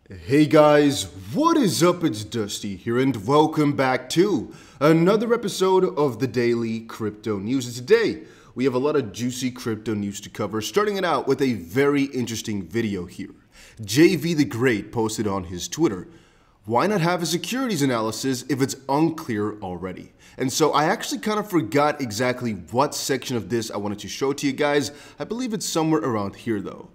Hey guys, what is up? It's Dusty here and welcome back to another episode of the Daily Crypto News. And today we have a lot of juicy crypto news to cover, starting it out with a very interesting video here. JV the Great posted on his Twitter, why not have a securities analysis if it's unclear already? And so I actually kind of forgot exactly what section of this I wanted to show to you guys. I believe it's somewhere around here though.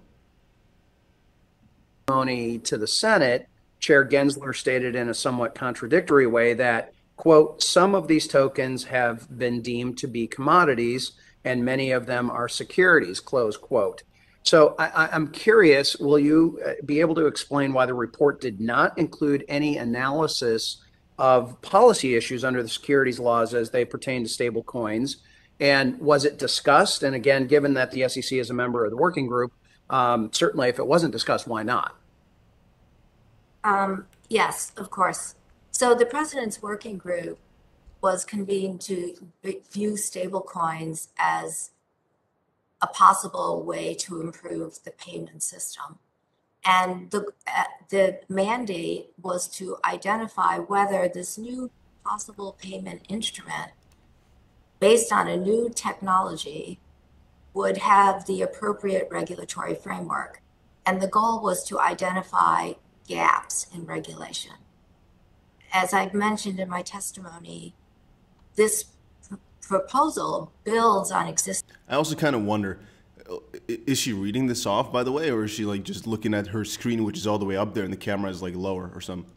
To the Senate, Chair Gensler stated in a somewhat contradictory way that, quote, some of these tokens have been deemed to be commodities and many of them are securities, close quote. So I'm curious, will you be able to explain why the report did not include any analysis of policy issues under the securities laws as they pertain to stable coins? And was it discussed? And again, given that the SEC is a member of the working group, certainly, if it wasn't discussed, why not? Yes, of course. So the president's working group was convened to view stablecoins as a possible way to improve the payment system. And the mandate was to identify whether this new possible payment instrument, based on a new technology, would have the appropriate regulatory framework. And the goal was to identify gaps in regulation. As I've mentioned in my testimony, this proposal builds on existing. I also kind of wonder, is she reading this off, by the way, or is she like just looking at her screen, which is all the way up there and the camera is like lower or something?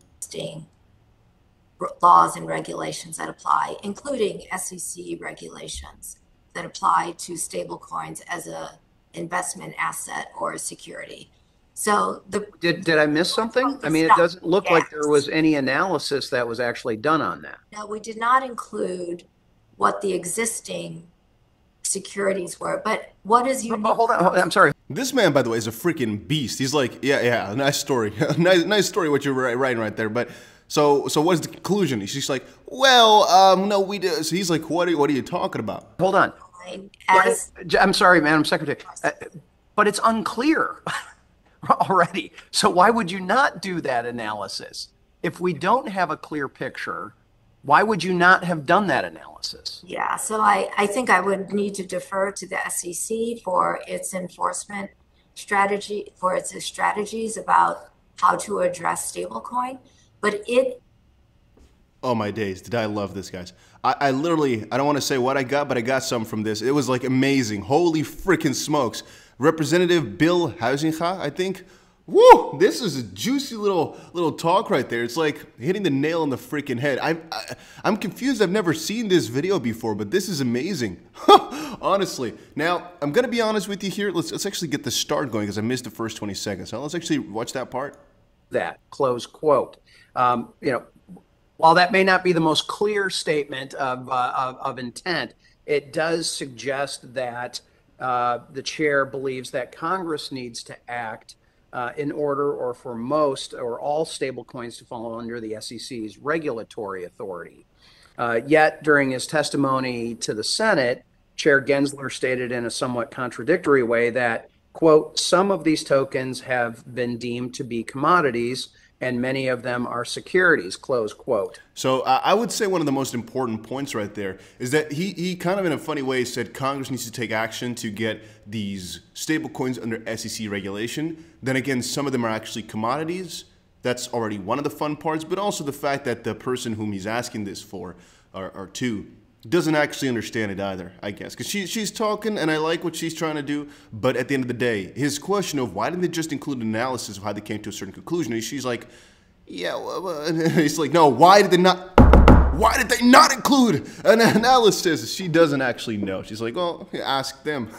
Laws and regulations that apply, including SEC regulations that apply to stablecoins as a investment asset or a security. So did I miss something? I mean, it doesn't look like there was any analysis that was actually done on that. No, we did not include what the existing securities were, but what is unique? Hold on, I'm sorry. This man, by the way, is a freaking beast. He's like, yeah, nice story. nice story what you're writing right there. But so what's the conclusion? She's like, well, no, we did. So he's like, what are you talking about? Hold on. I'm sorry, Madam Secretary, but it's unclear already. So why would you not do that analysis? If we don't have a clear picture, why would you not have done that analysis? Yeah, so I think I would need to defer to the SEC for its enforcement strategy, for its strategies about how to address stablecoin. But oh my days, did I love this, guys. I literally, I don't want to say what I got, but I got some from this. It was like amazing. Holy freaking smokes. Representative Bill Huizinga, I think. Woo! This is a juicy little talk right there. It's like hitting the nail on the freaking head. I'm confused. I've never seen this video before, but this is amazing. Honestly. Now, I'm going to be honest with you here. Let's actually get the start going because I missed the first 20 seconds. So let's actually watch that part. That, close quote. While that may not be the most clear statement of intent, it does suggest that the chair believes that Congress needs to act in order or for most or all stablecoins to fall under the SEC's regulatory authority. Yet, during his testimony to the Senate, Chair Gensler stated in a somewhat contradictory way that, quote, some of these tokens have been deemed to be commodities and many of them are securities, close quote. So I would say one of the most important points right there is that he kind of in a funny way said Congress needs to take action to get these stable coins under SEC regulation. Then again, some of them are actually commodities. That's already one of the fun parts, but also the fact that the person whom he's asking this for or to doesn't actually understand it either, I guess. Because she's talking, and I like what she's trying to do, but at the end of the day, his question of why didn't they just include an analysis of how they came to a certain conclusion, and she's like, yeah, and he's like, no, why did they not include an analysis? She doesn't actually know. She's like, well, ask them.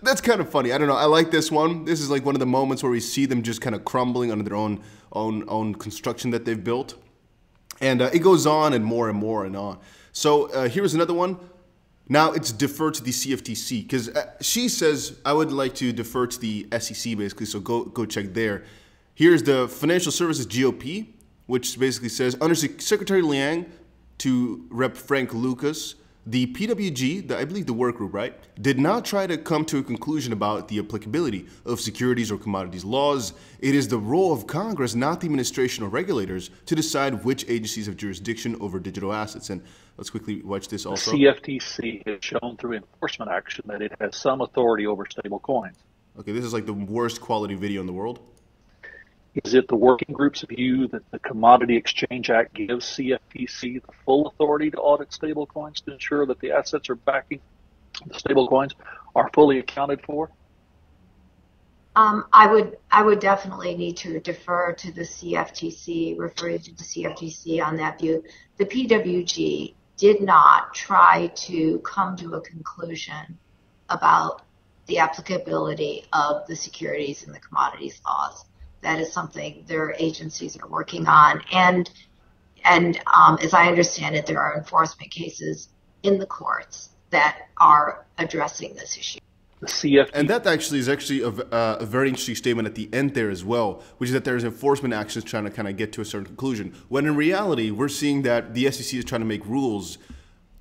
That's kind of funny. I don't know. I like this one. This is like one of the moments where we see them just kind of crumbling under their own construction that they've built. And it goes on and more and on. So here's another one. Now it's defer to the CFTC because she says I would like to defer to the SEC basically. So go check there. Here's the Financial Services GOP, which basically says under Secretary Liang to Rep. Frank Lucas, the PWG, I believe the work group, right, did not try to come to a conclusion about the applicability of securities or commodities laws. It is the role of Congress, not the administration or regulators, to decide which agencies have jurisdiction over digital assets. And let's quickly watch this also. The CFTC has shown through enforcement action that it has some authority over stable coins. Okay, this is like the worst quality video in the world. Is it the working group's view that the Commodity Exchange Act gives CFTC the full authority to audit stablecoins to ensure that the assets are backing the stablecoins are fully accounted for? I would definitely need to defer to the CFTC, refer you to the CFTC on that view. The PWG did not try to come to a conclusion about the applicability of the securities and the commodities laws. That is something their agencies are working on. And as I understand it, there are enforcement cases in the courts that are addressing this issue. The CFTC. And that actually is a very interesting statement at the end there as well, which is that there's enforcement actions trying to kind of get to a certain conclusion. When in reality, we're seeing that the SEC is trying to make rules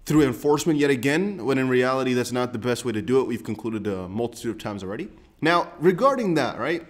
through enforcement yet again, when in reality, that's not the best way to do it. We've concluded a multitude of times already. Now, regarding that, right?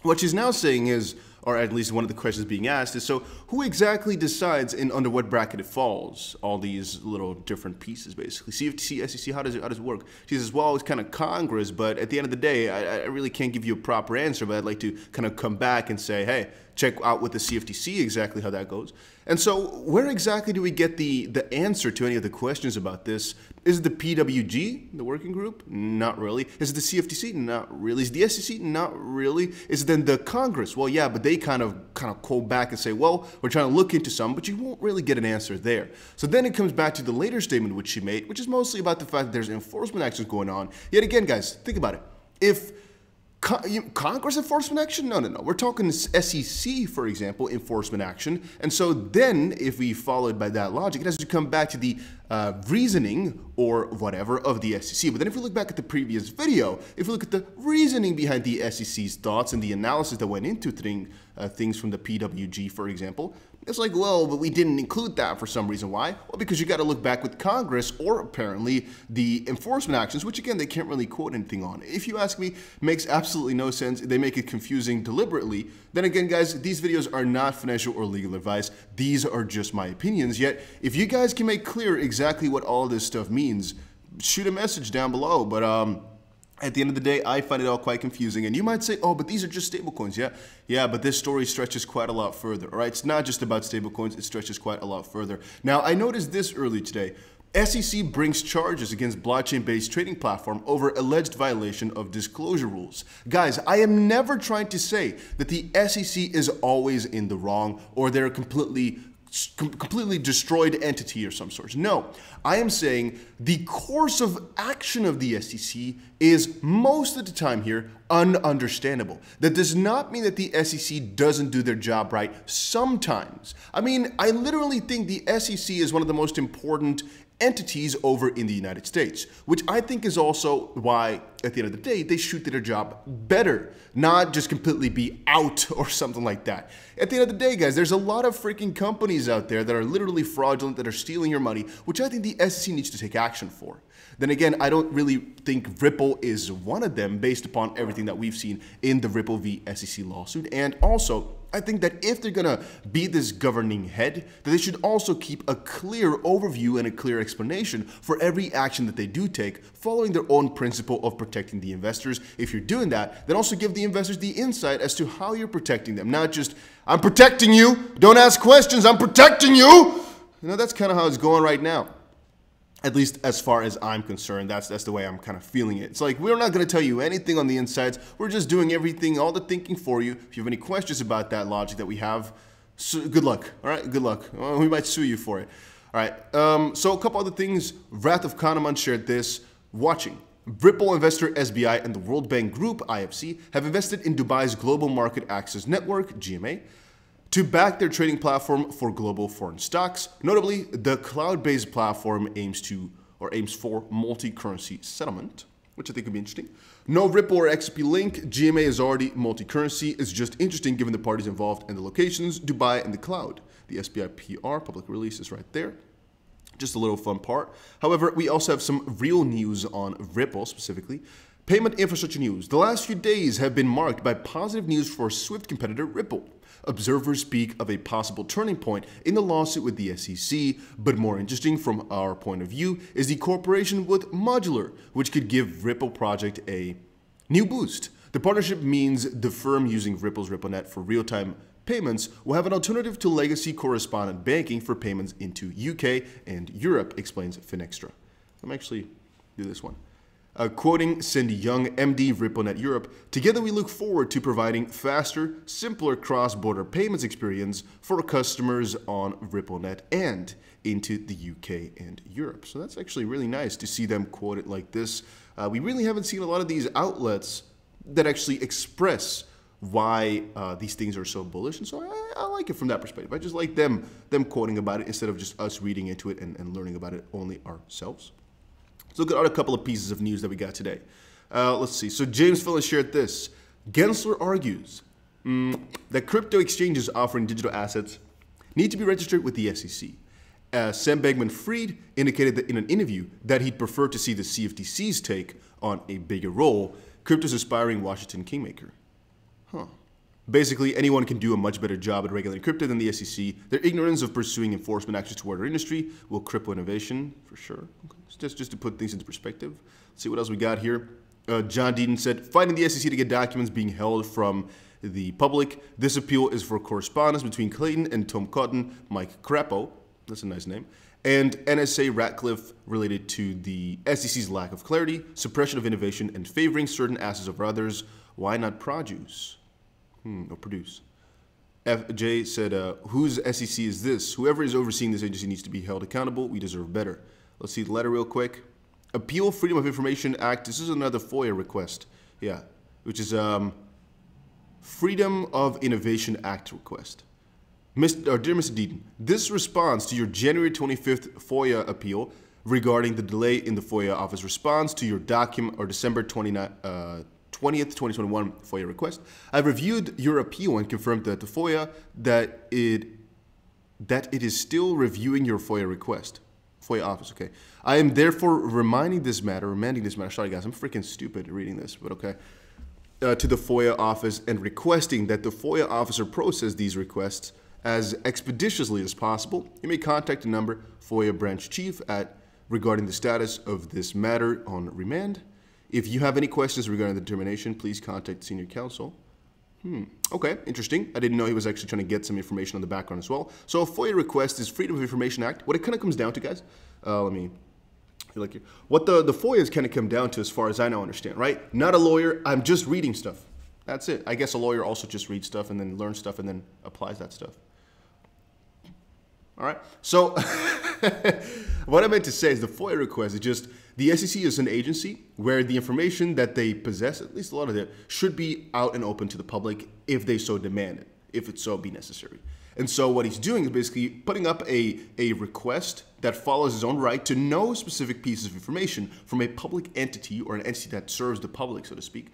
What she's now saying is, or at least one of the questions being asked is, so who exactly decides in under what bracket it falls? All these little different pieces, basically. CFTC, SEC, how does it work? She says, well, it's kind of Congress, but at the end of the day, I really can't give you a proper answer, but I'd like to kind of come back and say, hey, check out with the CFTC exactly how that goes. And so where exactly do we get the answer to any of the questions about this? Is it the PWG, the working group? Not really. Is it the CFTC? Not really. Is it the SEC? Not really. Is it then the Congress? Well, yeah, but they kind of call back and say, well, we're trying to look into some, but you won't really get an answer there. So then it comes back to the later statement which she made, which is mostly about the fact that there's enforcement actions going on. Yet again, guys, think about it. If Congress enforcement action? No. We're talking SEC, for example, enforcement action. And so then, if we followed by that logic, it has to come back to the reasoning or whatever of the SEC. But then if we look back at the previous video, if we look at the reasoning behind the SEC's thoughts and the analysis that went into things from the PWG, for example, it's like, well, but we didn't include that for some reason. Why? Well, because you got to look back with Congress or apparently the enforcement actions, which again, they can't really quote anything on. If you ask me, makes absolutely no sense. They make it confusing deliberately. Then again, guys, these videos are not financial or legal advice. These are just my opinions. Yet, if you guys can make clear exactly what all this stuff means, shoot a message down below. But at the end of the day, I find it all quite confusing. And you might say, oh, but these are just stablecoins. Yeah, but this story stretches quite a lot further. All right, it's not just about stablecoins. It stretches quite a lot further. Now, I noticed this earlier today. SEC brings charges against blockchain-based trading platform over alleged violation of disclosure rules. Guys, I am never trying to say that the SEC is always in the wrong or they're a completely destroyed entity or some sort. No, I am saying the course of action of the SEC is most of the time here ununderstandable. That does not mean that the SEC doesn't do their job right sometimes. I mean, I literally think the SEC is one of the most important entities over in the United States, which I think is also why, at the end of the day, they should do their job better, not just completely be out or something like that. At the end of the day, guys, there's a lot of freaking companies out there that are literally fraudulent, that are stealing your money, which I think the SEC needs to take action for. Then again, I don't really think Ripple is one of them based upon everything that we've seen in the Ripple v. SEC lawsuit. And also, I think that if they're gonna be this governing head, that they should also keep a clear overview and a clear explanation for every action that they do take, following their own principle of protecting the investors. If you're doing that, then also give the investors the insight as to how you're protecting them. Not just, I'm protecting you, don't ask questions, I'm protecting you. You know, that's kind of how it's going right now. At least as far as I'm concerned, that's the way I'm kind of feeling it. It's like, we're not going to tell you anything on the insides. We're just doing everything, all the thinking for you. If you have any questions about that logic that we have, so good luck. All right, good luck. Well, we might sue you for it. All right, so a couple other things. Wrath of Kahneman shared this. Watching. Ripple investor SBI and the World Bank Group, IFC, have invested in Dubai's Global Market Access Network, GMA, to back their trading platform for global foreign stocks. Notably, the cloud-based platform aims for multi-currency settlement, which I think could be interesting. No Ripple or XP link. GMA is already multi-currency. It's just interesting given the parties involved and the locations, Dubai and the cloud. The SBI PR public release is right there. Just a little fun part. However, we also have some real news on Ripple specifically. Payment infrastructure news. The last few days have been marked by positive news for Swift competitor Ripple. Observers speak of a possible turning point in the lawsuit with the SEC, but more interesting from our point of view is the cooperation with Modular, which could give Ripple project a new boost. The partnership means the firm using Ripple's RippleNet for real-time payments will have an alternative to legacy correspondent banking for payments into UK and Europe, explains Finextra. Let me actually do this one. Quoting Cindy Young, MD, RippleNet Europe, together we look forward to providing faster, simpler cross-border payments experience for customers on RippleNet and into the UK and Europe. So that's actually really nice to see them quote it like this. We really haven't seen a lot of these outlets that actually express why these things are so bullish, and so I like it from that perspective. I just like them quoting about it instead of just us reading into it and learning about it only ourselves. Let's look at a couple of pieces of news that we got today. Let's see. So James Phillips shared this. Gensler argues that crypto exchanges offering digital assets need to be registered with the SEC. Sam Bankman-Fried indicated that in an interview that he'd prefer to see the CFTC's take on a bigger role, crypto's aspiring Washington kingmaker. Basically, anyone can do a much better job at regulating crypto than the SEC. Their ignorance of pursuing enforcement actions toward our industry will cripple innovation, for sure. Just to put things into perspective. Let's see what else we got here. John Deaton said, fighting the SEC to get documents being held from the public. This appeal is for correspondence between Clayton and Tom Cotton, Mike Crapo, that's a nice name, and NSA Ratcliffe related to the SEC's lack of clarity, suppression of innovation, and favoring certain assets over others. Why not produce? Or produce. FJ said, whose SEC is this? Whoever is overseeing this agency needs to be held accountable. We deserve better. Let's see the letter real quick. Appeal Freedom of Information Act. This is another FOIA request. Yeah, which is Freedom of Innovation Act request. Dear Mr. Deaton, this responds to your January 25th FOIA appeal regarding the delay in the FOIA office response to your document or December 20th, 2021 FOIA request. I've reviewed your appeal and confirmed that the FOIA that it is still reviewing your FOIA request. FOIA office, okay. I am therefore remanding this matter. Sorry guys, I'm freaking stupid reading this, but okay. To the FOIA office and requesting that the FOIA officer process these requests as expeditiously as possible. You may contact the number FOIA branch chief regarding the status of this matter on remand. If you have any questions regarding the determination, please contact senior counsel. Okay, interesting. I didn't know he was actually trying to get some information on the background as well. So a FOIA request is Freedom of Information Act. What it kind of comes down to, guys, what the FOIAs kind of come down to as far as I now understand, right? Not a lawyer, I'm just reading stuff. That's it. I guess a lawyer also just reads stuff and then learns stuff and then applies that stuff. All right, so what I meant to say is the FOIA request is just, the SEC is an agency where the information that they possess, at least a lot of it, should be out and open to the public if they so demand it, if it so be necessary. And so what he's doing is basically putting up a request that follows his own right to know specific pieces of information from a public entity or an entity that serves the public, so to speak,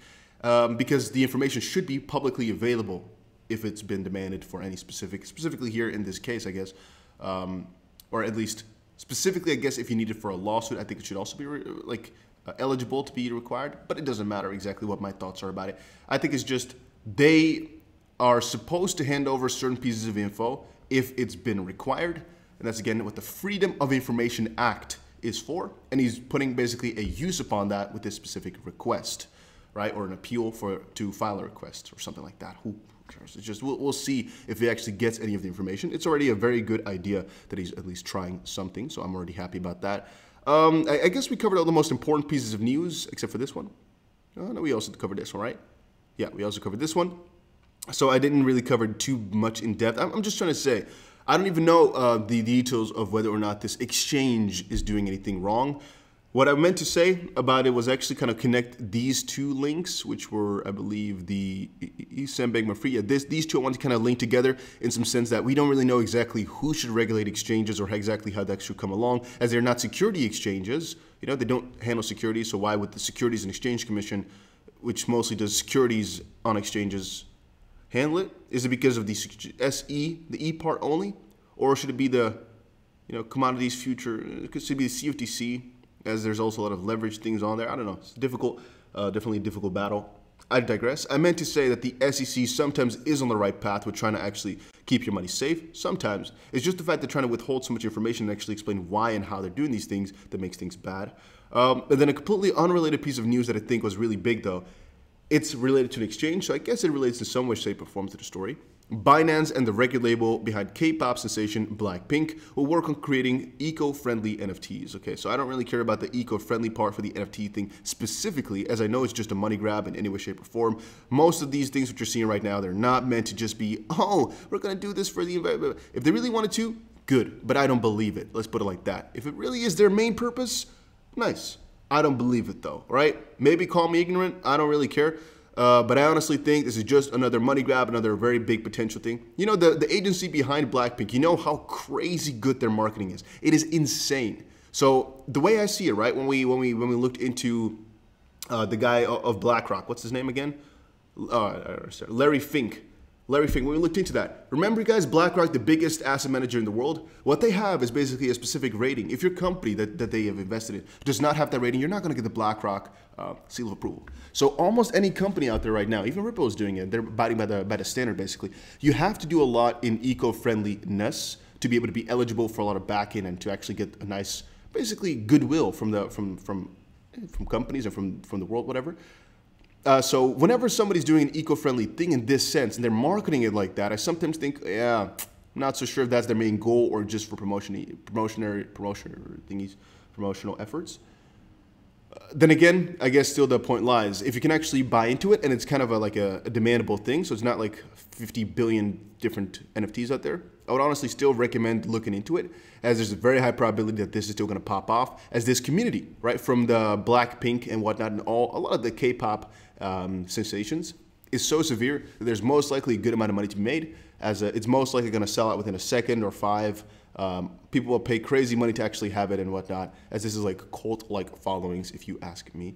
because the information should be publicly available if it's been demanded for any specifically here in this case, I guess, or at least specifically, I guess, if you need it for a lawsuit, I think it should also be eligible to be required, but it doesn't matter exactly what my thoughts are about it. I think it's just they are supposed to hand over certain pieces of info if it's been required, and that's again what the Freedom of Information Act is for, and he's putting basically a use upon that with this specific request, right, or an appeal to file a request or something like that. Who cares? It's just we'll see if he actually gets any of the information. It's already a very good idea that he's at least trying something, so I'm already happy about that. I guess we covered all the most important pieces of news except for this one. No, we also covered this one, right? Yeah, we also covered this one. So I didn't really cover too much in depth. I'm just trying to say, I don't even know the details of whether or not this exchange is doing anything wrong. What I meant to say about it was actually kind of connect these two links, which were, I believe, the Sam Bankman-Fried. Yeah, these two I want to kind of link together in some sense that we don't really know exactly who should regulate exchanges or exactly how that should come along, as they're not security exchanges. You know, they don't handle securities, so why would the Securities and Exchange Commission, which mostly does securities on exchanges, handle it? Is it because of the SE, the E part only? Or should it be the commodities future. It could be the CFTC, as there's also a lot of leverage things on there. I don't know. It's difficult, definitely a difficult battle. I digress. I meant to say that the SEC sometimes is on the right path with trying to actually keep your money safe. Sometimes. It's just the fact they're trying to withhold so much information and actually explain why and how they're doing these things that makes things bad. And then a completely unrelated piece of news that I think was really big, though. It's related to an exchange, so I guess it relates in some way, shape, or form to the story. Binance and the record label behind K-pop sensation Blackpink will work on creating eco-friendly NFTs. Okay, so I don't really care about the eco-friendly part for the NFT thing specifically, as I know it's just a money grab in any way, shape, or form. Most of these things that you're seeing right now, they're not meant to just be, oh, we're going to do this for the environment. If they really wanted to, good, but I don't believe it. Let's put it like that. If it really is their main purpose, nice. I don't believe it though, right? Maybe call me ignorant. I don't really care. But I honestly think this is just another money grab, another very big potential thing. The agency behind Blackpink, you know how crazy good their marketing is. It is insane. So the way I see it, right, when we looked into the guy of BlackRock, what's his name again? Larry Fink. Larry Fink, when we looked into that, remember guys, BlackRock, the biggest asset manager in the world, what they have is basically a specific rating. If your company that they have invested in does not have that rating, you're not going to get the BlackRock seal of approval. So almost any company out there right now, even Ripple is doing it, they're abiding by the standard basically. You have to do a lot in eco-friendliness to be able to be eligible for a lot of backing and to actually get a nice, basically goodwill from companies or from the world, whatever. So whenever somebody's doing an eco-friendly thing in this sense, and they're marketing it like that, I sometimes think, yeah, I'm not so sure if that's their main goal or just for promotional efforts. Then again, I guess still the point lies. If you can actually buy into it, and it's kind of like a demandable thing, so it's not like 50 billion different NFTs out there, I would honestly still recommend looking into it, as there's a very high probability that this is still going to pop off, as this community, right, from the Blackpink and whatnot, and a lot of the K-pop sensations is so severe that there's most likely a good amount of money to be made, as it's most likely going to sell out within a second or 5. People will pay crazy money to actually have it and whatnot, as this is like cult-like followings, if you ask me.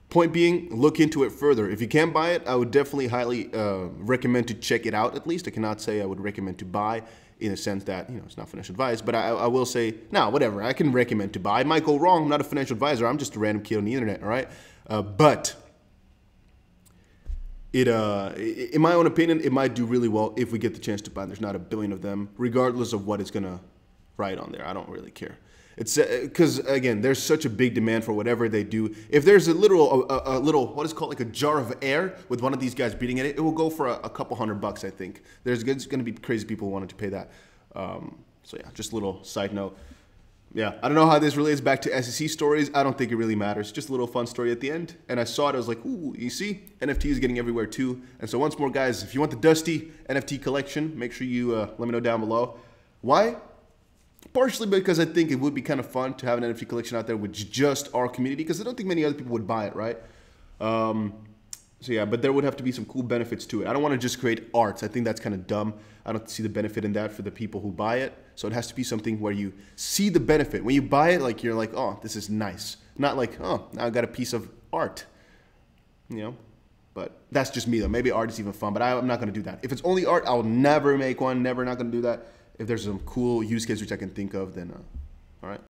Point being, look into it further. If you can buy it, I would definitely highly recommend to check it out at least. I cannot say I would recommend to buy in a sense that, it's not financial advice, but I will say, no, whatever, I can recommend to buy. It might go wrong. I'm not a financial advisor. I'm just a random kid on the internet, all right? But in my own opinion, it might do really well if we get the chance to buy. There's not a billion of them, regardless of what it's going to write on there. I don't really care. It's because again, there's such a big demand for whatever they do. If there's a little what is called like a jar of air with one of these guys beating it, it will go for a couple $100. I think there's going to be crazy people wanting to pay that. So yeah, just a little side note. Yeah, I don't know how this relates back to SEC stories. I don't think it really matters. Just a little fun story at the end. And I saw it. I was like, ooh, you see, NFT is getting everywhere too. And so once more, guys, if you want the Dusty NFT collection, make sure you let me know down below. Why? Partially because I think it would be kind of fun to have an NFT collection out there with just our community, because I don't think many other people would buy it, right? So yeah, but there would have to be some cool benefits to it. I don't want to just create art. I think that's kind of dumb. I don't see the benefit in that for the people who buy it. So it has to be something where you see the benefit. When you buy it, like you're like, oh, this is nice. Not like, oh, now I got a piece of art. But that's just me though. Maybe art is even fun, but I'm not going to do that. If it's only art, I'll never make one. Never, not going to do that. If there's some cool use case which I can think of, then all right.